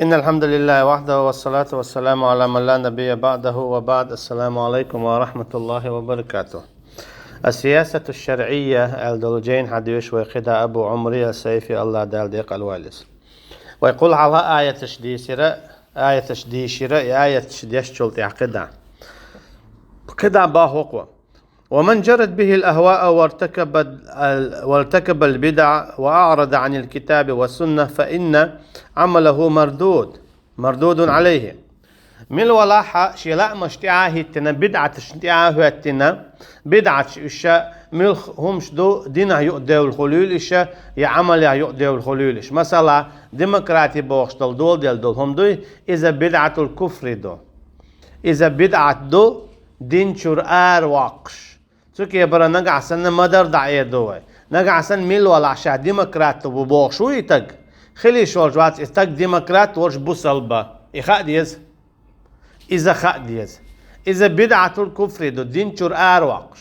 إن الحمد لله وحده والصلاة والسلام على من لا نبي بعده وبعد. السلام عليكم ورحمة الله وبركاته. السياسة الشرعية الدولجين حديش ويقيدها أبو عمري السيفي الله دالديق الوالس ويقول على آية تشديشرة آية تشديش شلت يعقدها قدع باهوقوة ومن جرت به الأهواء وارتكب البدع وأعرض عن الكتاب والسنة فإن عمله مردود عليه من ولاحة شلاء مشتعاه التنا بدعة اشتعاه التنا بدعة إشاء ملخ همش دو دينه يؤدي الخلول إشاء يعمل يؤدي الخلول إش مثلا ديمقراطي بوشتل دول هم دو إذا بدعة الكفر دو إذا بدعة دو دين شرآر واقش سوكي برا نقع سنة مدر دعية دوي نقع سن ميل ولا عشاء ديمقراط وبوشو يتق خلي شورجوات يتق ديمقراط ورش بوصلبا إخاء ديز إذا خاء ديز إذا بدعة الكفر دو دين شرآر واقش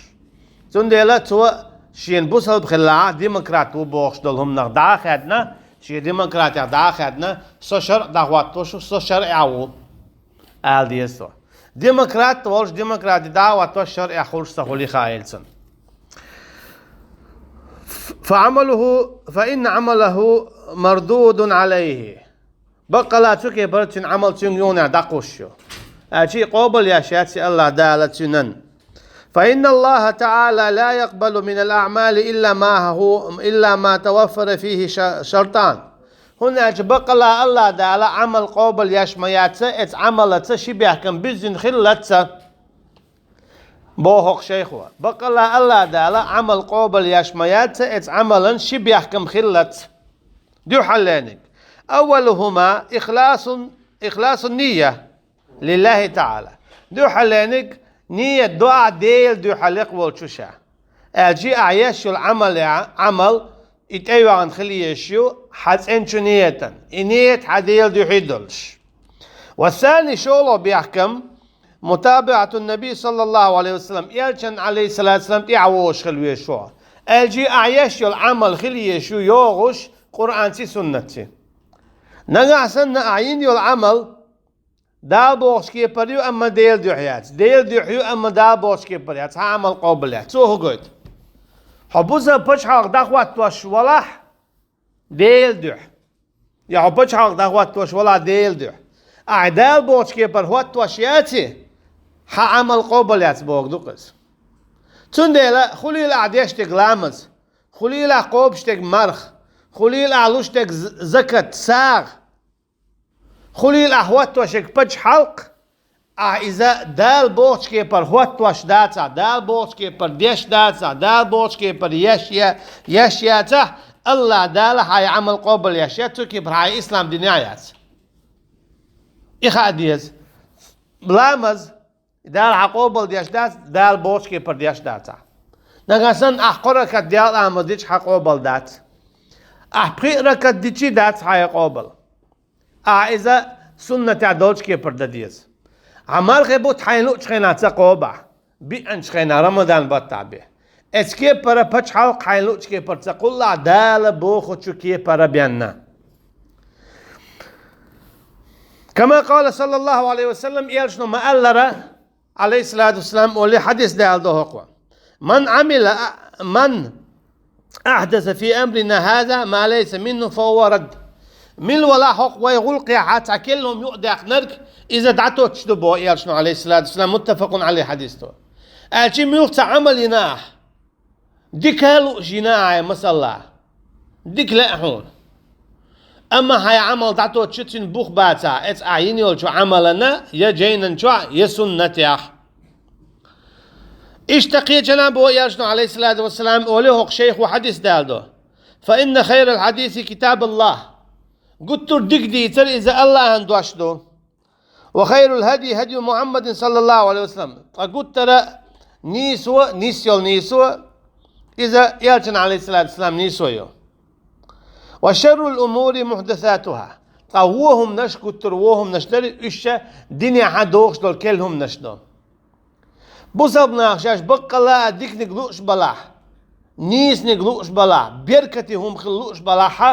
سن ديلا تو شين بوصلب خلاعة ديمقراط وبوش دولهم نقدع خدنا شي ديمقراط يقدع خدنا سوشر دعوات توشو سوشر اعو آل ديزو ديمقراط ولش ديمقراط دعوة الشرع خلش سهولي خايلسن فإن عمله مردود عليه بقى لا تكي برتن عمل تنيون دقوشو أشي قبل يا شاتي الله دالتنن فإن الله تعالى لا يقبل من الأعمال إلا ما توفر فيه شرطان هنا بقى لا الله دالا عمل قبل يشمياتسا ات عملتسا شبه كم بزن خلتسا بوهق شيخوا بقى لا الله دالا عمل قبل يشمياتسا ات عملا شبه كم خلت دو حلانك أولهما إخلاص النية لله تعالى دو حلانك نية دعاء ديل دو حلق والشوشا أجي أعيش العمل عمل إتأيو عن خلي يشيو حتى نية نية حديل دو حيدلش والثاني شغله بيحكم متابعة النبي صلى الله عليه وسلم يلشن عليه الصلاة والسلام تعوش خلوي يشوع أجي أعيش العمل خلي يشيو يوغش قرآن سي سنتي نقع سنة أعين العمل دال بوش كي بريو أما ديل دو حيات ديل دو حيو أما دال بوش كي بريات عمل قابلات سوه قد حبوزا بش حق دخوات توش ولاح ديل دوح يا حبش حق دخوات توش ولا ديل دوح أعدال بوش كي بر هوت توشياتي عمل قابلات بوك دوكس تنديلا خليل عديشتك لامز خليل عقوبشتك مرخ خليل علوشتك زكت ساغ خليل أحوات توشك بش حلق إذا دال بوش كي بر هوت توش داتا دال بوش كي بر ديش داتا دال بوش كي بر يشياتا الله دال هاي عمل قبل يشياتو كي بر هاي إسلام دنيايات إخا ديز بلامز دال عقوبل ديش دات دال بوش كي بر ديش داتا نغسن أحقرك ديال آمديش حقوبل دات أحقرك ديشي دات هاي قوبل إذا سنة تعدوش كي بر ديز عمال خيبوت حينو تشخينا تقوبة بيان تشخينا رمضان بطابه اسكي برا بچ حلق حينو تشكي بر تقول الله دال بوخو تشكي برا بيانا كما قال صلى الله عليه وسلم يلشنو ما ألرا عليه الصلاة والسلام ولي حديث دال دوهقوا من أحدث في أمرنا هذا ما ليس منه فهو رد من ولا حق ويغلق حتى كلهم يؤدق نرك إذا دعتو تشتبه يالشنو عليه الصلاة والسلام متفق عليه حديثه أجي ميوقت عمل يناح ديك هلو جناح مسلا ديك لأحون أما هاي عمل دعتو تشتين بوخ باتا ات عيني والشو عملنا يجينا شو يسنة اشتقي جنابه يالشنو عليه الصلاة والسلام وليه شيخ وحديث دالدو فإن خير الحديث كتاب الله قلت ديك ديتر إذا الله هندوشدو وخير الهدي هدي محمد صلى الله عليه وسلم قلت ترى نيسو إذا يالشن عليه الصلاة والسلام نيسو وشر الأمور محدثاتها قووهم نش كتروهم نشتري إشة دنيا حدوخش دول كلهم نشدو بوصبنا خشاش بقى لا ديك نقلوش بلاح نيس نقلوش بلاح بيركتي هم خلوش بلاحة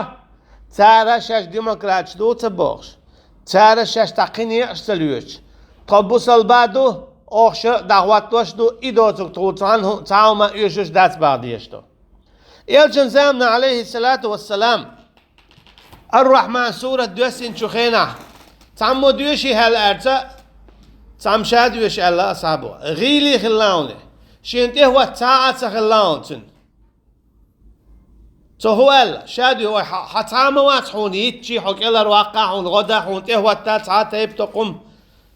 تارا شاش ديمقراط دو تبوخش تارا شاش تقيني اشتليوش طبوس البادو اوخش دعوات وشدو ايدو تقوطان تعاوما يوشوش دات بعض يشتو يلجن زامنا عليه الصلاة والسلام الرحمن سورة دوسين شخينا تعمو دوشي هالارتا تعم شادوش الله أصحابه غيلي خلاوني شينته هو تاعت خلاونتن هو الله شادو هو حتعم واتحون يتشي حق إلا الواقعون غداحون هو تاعت يبتقم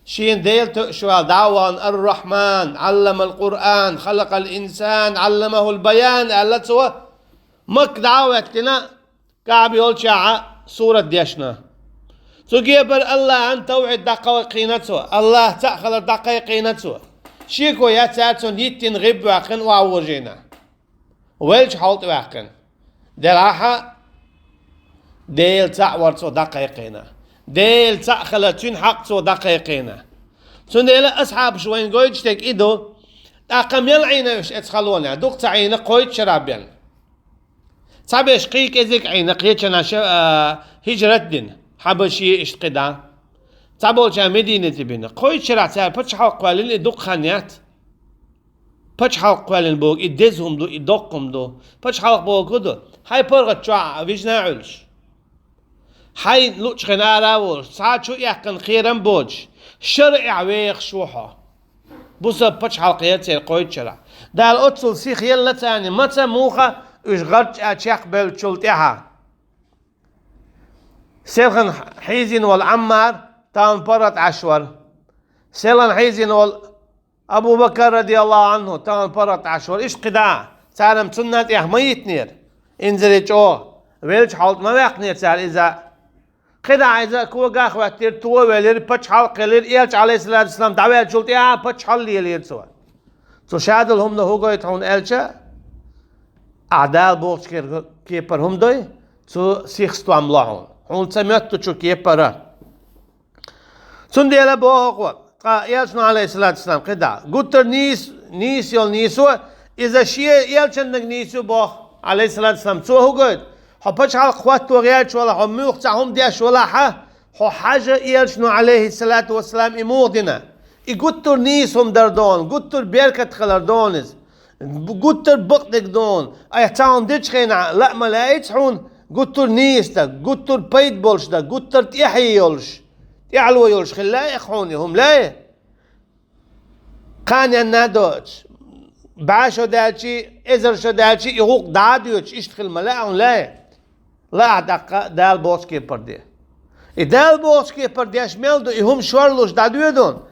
شين ديل تشوال دعوان الرحمن علم القرآن خلق الإنسان علمه البيان الله سوى مك دعوتنا كعب يقول شاعة سورة ديشنا تجيبر الله أن توعد دقائقينته الله تأخذ دقائقينته شيكو يتاتون يتين غب واقن وعوجينا ويلش حولت واقن دراحة ديل تعورتو دقائقينا ديل تأخلتون حقتو دقائقينا تون ديل أصحاب شوين قويت تك إيدو أقام يلعينا وش اتخلونا دوك تعينا قويت شرابين تعبش قيك إذك عينا قيتشنا هجرة دين حبشي اشتقدا تعبول جا مدينة بينا قويت شرع تعال بتش حلق قوالين إدوك خانيات بتش حلق قوالين بوك إدزهم دو إدوكم دو بتش حلق بوك دو هاي برغت شوع فيجنا علش هاي لوش خنارا ور ساعات شو يحكن خيرا بوج شرع ويخ شوحا بوسا بتش حلقيات قويت شرع دال أتصل سيخ يلا تاني متى موخا وش غرج أتشيخ بالشلتها سيلخن حيزين والعمار تام برت عشور سيلخن حيزين أبو بكر رضي الله عنه تام برت عشور إيش قداع تعلم سنة ميت نير إنزل جو ويلش حالت ما يقنير تعال إذا قداع إذا كوا قاخ وقتير تو ولير بتش حال قلير إيش عليه الصلاة والسلام دعوة شلتها بتش حال لير سوا تو شادل هم ده هو يتحون إلشة أعدال بوش كيبر هم دوي تو سيخستو عملاهم هون سمعت شو كيبر سندي على بوقوا يالشنا عليه الصلاة والسلام قدع قلت نيس يل نيسو إذا شيء يالشنا نيسو بوق عليه الصلاة والسلام تو هو قد حبش على قوات وغيرش ولا هم يختعهم ديش ولا هو حاجة يالشنا عليه الصلاة والسلام إمودنا قلت نيسهم دردون قلت بيركة خلردونز قلت بقدك دون أي تعون ديش خينا لا ما لقيتش حون قلت نيس دا قلت بيت بولش دا قلت تيحي يولش يعلو يولش خلا يخوني هم لا كان ينادوش بعشو دالشي إزر شو دالشي يغوق داديوش يشتغل ملاعون لا دقا دال بوسكي بردي دال بوسكي بردي أشمل دو هم شورلوش داديو دون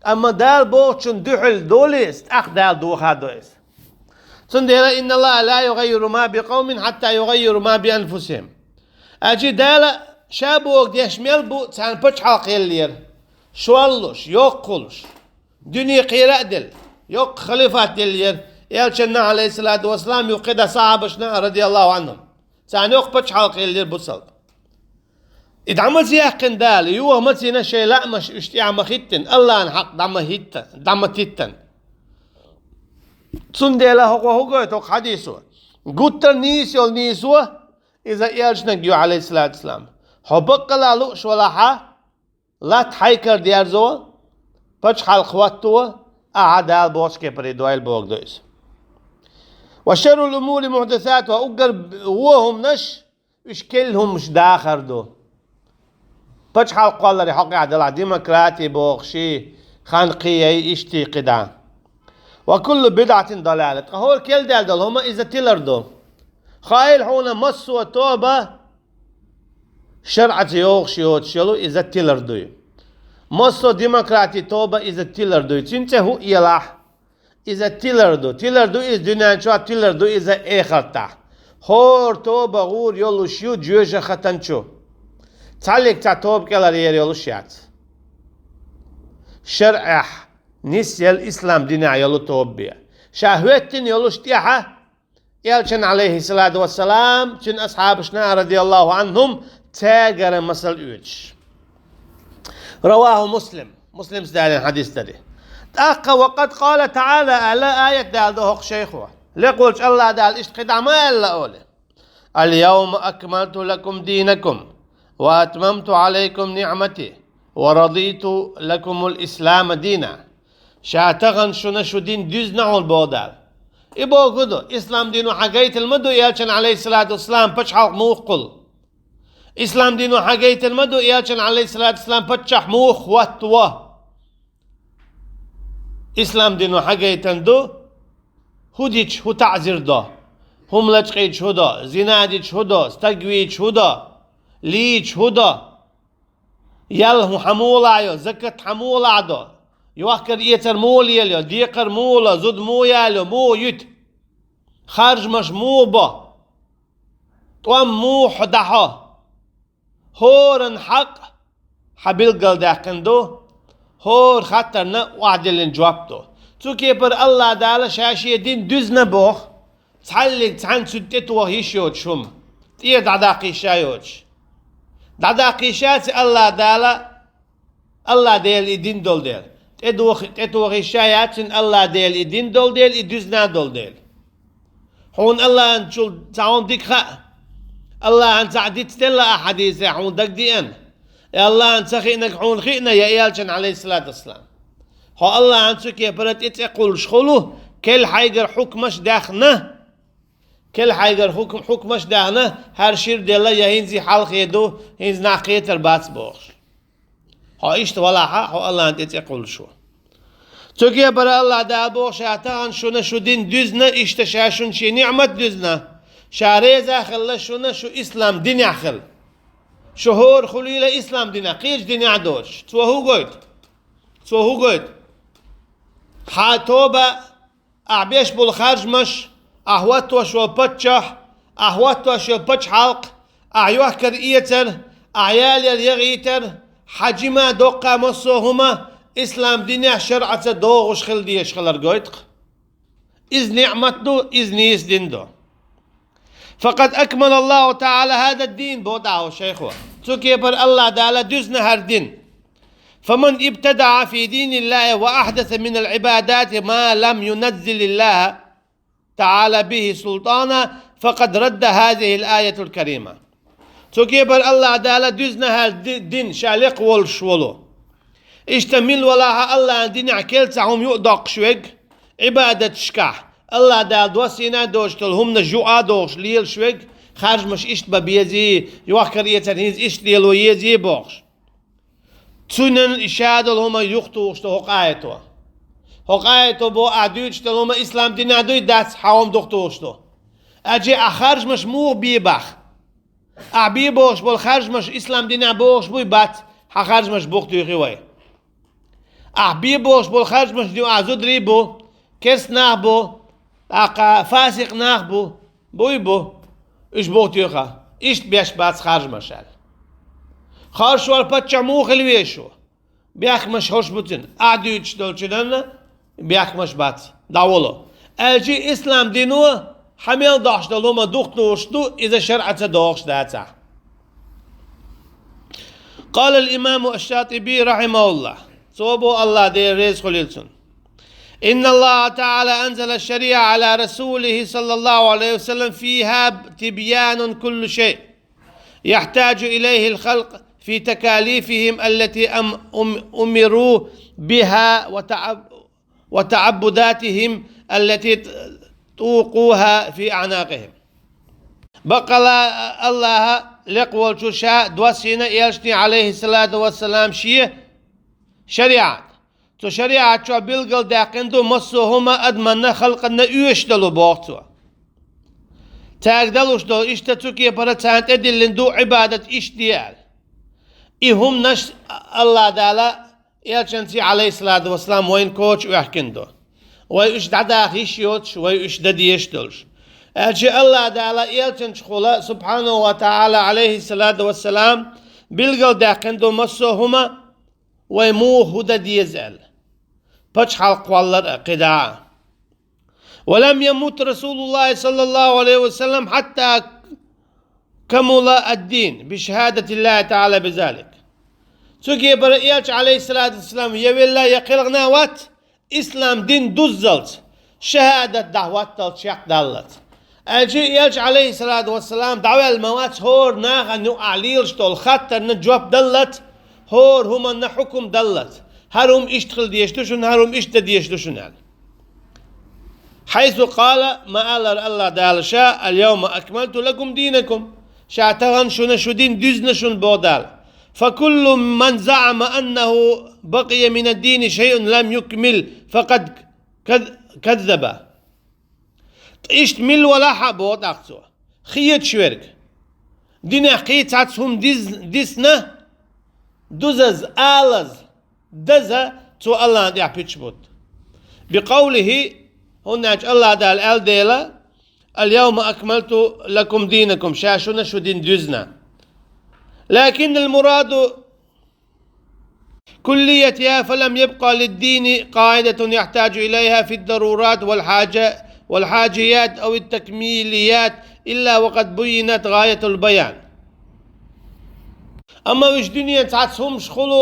أما دال بوشن دحل دوليست أخ دال دوخا دويست سنديلا إن الله لا يغير ما بقوم حتى يغيروا ما بأنفسهم أجي دالا شابوك ديش ميلبو تان بتش حلقي اللير شوالوش يوقلش دنيا قيرا دل يوق خليفات دلير يالشنا عليه الصلاة والسلام يوقدا صحابشنا رضي الله عنهم تان يوق بتش حلقي اللير بصل إذا عمل زياقن دال يوه متينا شيء لا مش اشتيع مخيتن الله انحق دمتيتن سنديلا هو توك حديثه قلت نيس يل نيسو إذا يالشنا جيو عليه الصلاة والسلام حبق لا لوش ولا لا تحيكر ديار زو بتش حال خواتو أعدال بوش كبري دوائل بوك دويس وشر الأمور محدثات وأقر وهم نش إشكلهم مش داخر دو بتش حال قال لي حقي عدل ديمقراطي بوخشي خانقية اشتي قدام وكل بدعة ضلالة هو الكل دال هما إذا تلردو خايل حونا مصو توبة شرعة يوغشيوت شلو إذا تلردو مصو ديمقراطي توبة إذا تلردو تنتهو إيلاح إذا تلردو إذا دنيا شو تلردو إذا إخرتا خور توبة غور يولو شيو جوجة ختنشو تعليق تعتوب كلا ريال يولو شيات شرع نسي الإسلام دينا يلو توبيا شهوتين يلو اشتياحة يالشن عليه الصلاة والسلام شن أصحابشنا رضي الله عنهم تاجر مسل اوج رواه مسلم سدالين حديث داري تأقى وقد قال تعالى على آية دال دوهق شيخوه لقولش الله دال اشتقد عمال لأولي اليوم أكملت لكم دينكم وأتممت عليكم نعمتي ورضيت لكم الإسلام دينا شاتغن شنا شو دين düz نعول بودال إبو قدو إسلام دينو حقيت المدو يالشن عليه الصلاة والسلام بشحق موقل إسلام دينو حقيت المدو يالشن عليه الصلاة والسلام بشح موخ واتوا إسلام دينو حقيت اندو هوديش هو تعزير دا هم لجقيتش هدا زناديش هدا استقويتش هدا ليش هدا يل حمولا يو زكت حمولا دو يوكر يتر مول يلو ديقر مولا زود مو يلو مو يت خارج مش مو با توام مو حدحا هورن حق حبيل قل داكندو هور خطرنا وعدل جوابتو تو كيبر الله دالا شاشي دين دوزنا بوخ تحلق تحن سدت وهيش يوتشم تيه دعداقي شايوتش دعداقي شات الله دالا الله ديل إدين دول ديل تدوخي شايات الله ديل إدين دول ديل إدوزنا دول ديل هون الله انشول تعون ديك خا الله انت عديت تلا أحاديث هون دك دي ان يا الله انت خينك هون خينا يا إيالشن عليه الصلاة والسلام هو الله انت كيبرت اتقول شخلو كل حيقر حكمش داخنا كل حيقر حكمش داخنا هر شير ديلا يهينزي حلق يدو هينز ناقية الباتس بوخ هو ايشت ولا حق هو الله انت اتقول شو تجي برا الله دا بوخ شاتان شونا شو دين دوزنا اشتشاشون شي نعمت دوزنا شاريزا خلا شونا شو اسلام دين يخل شهور خليل اسلام دين قيش دين عدوش تو هو قلت حاتوبة أعبيش بالخارج مش أهواتو شو بتشح أهواتو شو بتش حلق أعيوه كرئيتر أعيال يغيتر حجما دوقا مصوهما إسلام ديني شرعة دوغش خل ديش خلر قويتق إذ نعمتو إذ نيس دين دو فقد أكمل الله تعالى هذا الدين بودعه شيخوه تكيبر الله دالا دوزنا هر دين فمن ابتدع في دين الله وأحدث من العبادات ما لم ينزل الله تعالى به سلطانا فقد رد هذه الآية الكريمة تكيبر الله دالا دوزنا هالدين شالق والشولو اشتمل ولاها الله دين عكيلتهم يؤدق شويق عبادة شكاح الله دال دوسينا دوشتل هم نجوعا دوش ليل شويق خارج مش اشتبا بيزي يوخر يتنهيز اشتليل ويزي بوخش تونن إشادل هما يختو شتو حقايتو بو عدوش تل هما إسلام دين عدوي داس حوام دختو شتو أجي أخارج مش مو بيبخ أعبي بوش بول خارج مش إسلام دين عبوش بوي بات خارج مش بوختو يخيوي أعبي بوش بول خارج مش ديو عزود ريبو كرس ناخبو أقا فاسق ناخبو بوي بو إيش بوختو يخا إيش بيش بات خارج مشال خارج وال بتشع مو خلويشو بياخ مش هوش بوتين قعدوا يشتغلوا شننا بياخ مش بات داولو الجي اسلام دينو حميل داش دلوما دختو وشتو اذا شرعت دوخش داتا قال الامام الشاطبي رحمه الله صوبو الله دي ريز خليلسون إن الله تعالى أنزل الشريعة على رسوله صلى الله عليه وسلم فيها تبيان كل شيء يحتاج إليه الخلق في تكاليفهم التي أمروا بها وتعبداتهم التي توقوها في أعناقهم بقى الله لقوال شوشا دوسينا يلشني عليه الصلاة والسلام شريعة تو شريعة شو بيلقل داقندو مصوهما أدمنا خلقنا يشتلو بوقتوا تاقدلوش دو اشتتوكي برتانت ادلندو عبادة اشتيال إهم نش الله دالا يلشنتي عليه الصلاة والسلام وين كوتش ويحكندو ويش دعدا خيشيوتش ويش دديشتلش أجي الله دالا يلشنش خلا سبحانه وتعالى عليه الصلاة والسلام بيلقل داقندو مصوهما ويمو هدى ديزال بچ حلق والله قداع ولم يموت رسول الله صلى الله عليه وسلم حتى كمل الدين بشهادة الله تعالى بذلك سوكي برئيش عليه الصلاة والسلام يولا يقلغنا وات إسلام دين دوزلت شهادة دعوات تلشيق دالت أجي يلج عليه الصلاة والسلام دعوة الموات هور ناغا نو أعليلش تول خطر نجواب دلت هور هم حكم دلت هرم اشتغل ديشتشن هرم اشت ديشتشن حيث قال ما قال الله دال شاء اليوم أكملت لكم دينكم شاتغن شو دين دزن شن بودال فكل من زعم أنه بقي من الدين شيء لم يكمل فقد كذب إشت مل ولا حبوت أقصى خيت شورك دين حقيت عتهم دزنا دزز آلز دزا تو الله دي بيتشبوت بقوله هناك الله دال ديلا اليوم أكملت لكم دينكم شاشنا شو دين دزنا لكن المراد كليتها فلم يبقى للدين قاعدة يحتاج إليها في الضرورات والحاجيات أو التكميليات إلا وقد بينت غاية البيان أما وش دنيا تعتصهم شخلو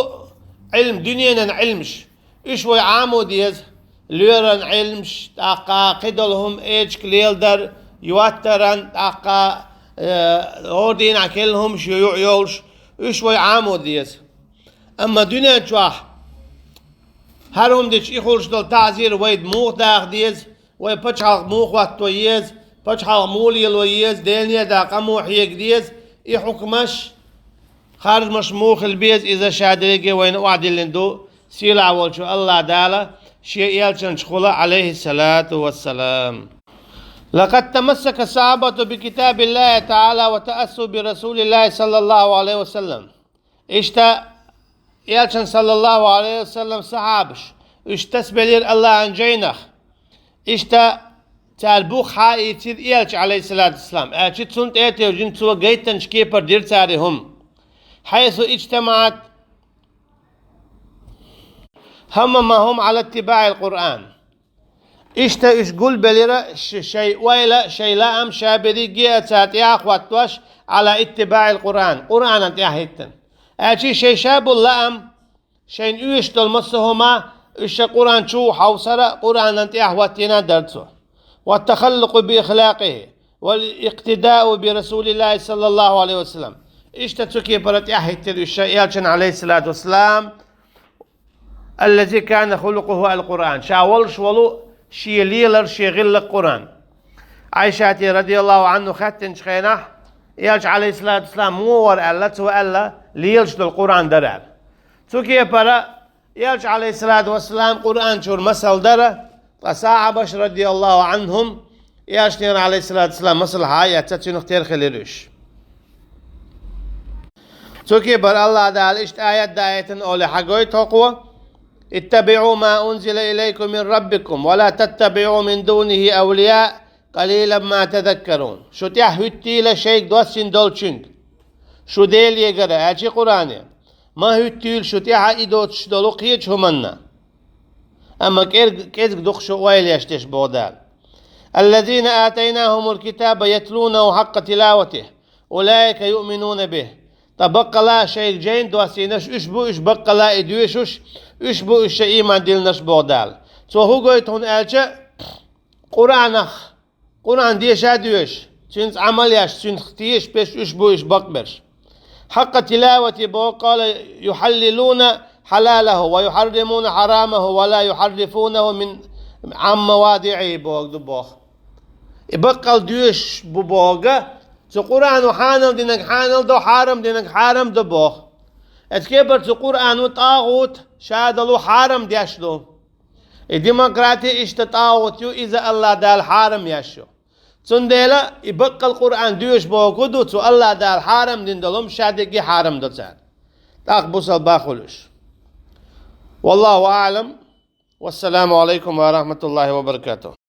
علم دنيا علمش إيش ويعامو ديز ليرن علمش تاقا قدلهم إيش كليلدر يوترن تاقا أوردين عكلهم شو يعيولش إيش ويعامو ديز أما دنيا جواح هرهم ديش إخولش دل تعزير ويد موخ داخ ديز ويبتشحق موخ وقت ويز بتشحق مولي الويز دينيا داقا موح يك ديز إحكمش خارج مش موخ البيز إذا شادريكي وين وعد اللندو سيلا والشو الله دالا شيء يالشن شخولا عليه الصلاة والسلام لقد تمسك الصحابة بكتاب الله تعالى وتأسوا برسول الله صلى الله عليه وسلم إشتا يالشن صلى الله عليه وسلم صحابش اشتسبلير الله عن جينخ إشتا تالبوخ حائي تير يالش عليه الصلاة والسلام أشي تسنت إيتي وجن تسوى جيتن شكيبر دير تاريهم حيث اجتمعت هممهم على اتباع القرآن إشتا إش قول بليرا شيء ويلا شيء لا أم شابري جيئة ساتيا أخواتوش على اتباع القرآن قرآن أنت أهيتن أشي شيء شاب اللام شيء يشتل مصهما إش قرآن شو حوصرة قرآن أنت أهواتنا درسه والتخلق بإخلاقه والاقتداء برسول الله صلى الله عليه وسلم اشتتوكي برت أهيتن الشيء عليه الصلاة والسلام الذي كان خلقه القرآن شاولش ولو شي ليلر شي غل القرآن عائشة رضي الله عنه خاتن شخينه يالش عليه الصلاة والسلام مور ألا تو ألا ليلش القرآن درال توكي برا يالش عليه الصلاة والسلام قرآن شور مسل درا فصاحبش رضي الله عنهم يالش نير عليه الصلاة والسلام مسل هاي تتشي نختير خليلوش توكي بر الله دال اشت آيات دايتن أولي حقوي تقوى اتبعوا ما أنزل إليكم من ربكم ولا تتبعوا من دونه أولياء قليلا ما تذكرون شو تحوتي لشيك دوسين دولشنك شو ديل يقرأ أجي قرآن ما هوتيل شو تحا إدوتش دولوقيتش همنا أما كيزك دخشو ويل يشتش بودال الذين آتيناهم الكتاب يتلونه حق تلاوته أولئك يؤمنون به تبقى لا شيء جين دوسينش إش بقى لا إدويشوش إش بو إش إيمان ديلنش بودال سو هو قويت هون ألشا قرآن ديش هادوش سنس عملياش سنس ختيش بيش إش بو إش بقبرش حق تلاوة بو قال يحللون حلاله ويحرمون حرامه ولا يحرفونه من عن مواضعه بوغ يبقى الدوش بوغا سو قرآن وحانل دينك حانل دو حارم دينك حارم دو بوغ اتكبر سو قرآن وطاغوت شادلو حارم ديشلو الديمقراطية اشتطاغوت يو إذا الله دال حارم يشو سنديلا يبقى القرآن دوش بوغودو سو الله دال حارم دين دلوم شادقي حارم دو تسان تاقبوس الباخلوش والله أعلم والسلام عليكم ورحمة الله وبركاته